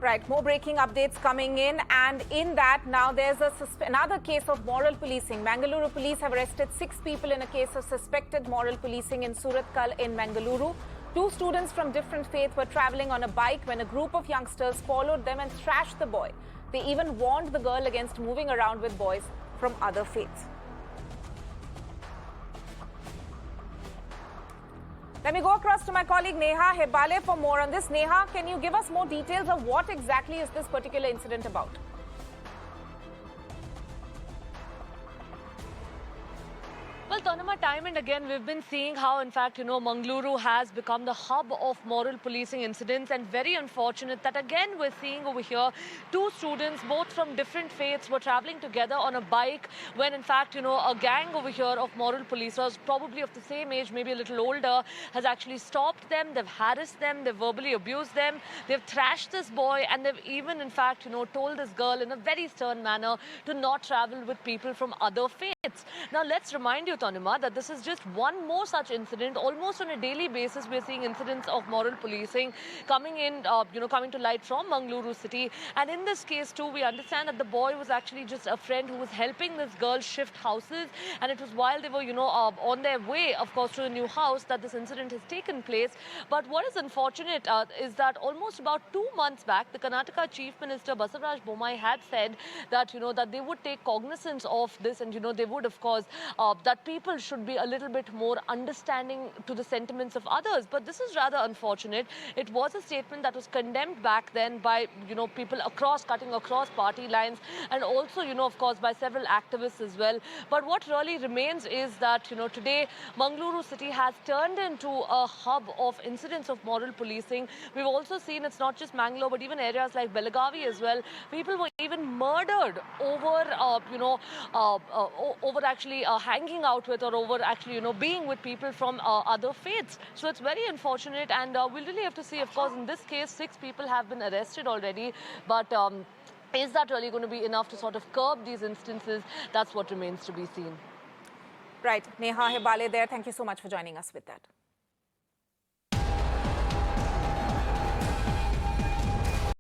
Right, more breaking updates coming in, and in that now there's another case of moral policing. Mangaluru police have arrested 6 people in a case of suspected moral policing in Surathkal in Mangaluru. 2 students from different faiths were travelling on a bike when a group of youngsters followed them and thrashed the boy. They even warned the girl against moving around with boys from other faiths. Let me go across to my colleague Neha Hebale for more on this. Neha, can you give us more details of what exactly is this particular incident about? Well, Tanuma, time and again, we've been seeing how, in fact, Mangaluru has become the hub of moral policing incidents, and very unfortunate that, again, we're seeing over here 2 students, both from different faiths, were traveling together on a bike when, in fact, a gang over here of moral policers, probably of the same age, maybe a little older, has actually stopped them. They've harassed them. They've verbally abused them. They've thrashed this boy, and they've even, in fact, told this girl in a very stern manner to not travel with people from other faiths. Now, let's remind you, Tanuma, that this is just one more such incident. Almost on a daily basis, we're seeing incidents of moral policing coming in, coming to light from Mangaluru city. And in this case, too, we understand that the boy was actually just a friend who was helping this girl shift houses. And it was while they were, on their way, of course, to a new house that this incident has taken place. But what is unfortunate is that almost about 2 months back, the Karnataka Chief Minister Basavaraj Bommai had said that, that they would take cognizance of this, and, they would, of course, that people should be a little bit more understanding to the sentiments of others. But this is rather unfortunate. It was a statement that was condemned back then by, people cutting across party lines, and also, of course, by several activists as well. But what really remains is that, today, Mangaluru city has turned into a hub of incidents of moral policing. We've also seen it's not just Mangalore, but even areas like Belagavi as well. People were even murdered over, over actually hanging out with, or over actually, being with people from other faiths. So it's very unfortunate, and we'll really have to see. Of course, in this case, 6 people have been arrested already, but is that really going to be enough to sort of curb these instances? That's what remains to be seen. Right, Neha Hebale there. Thank you so much for joining us with that.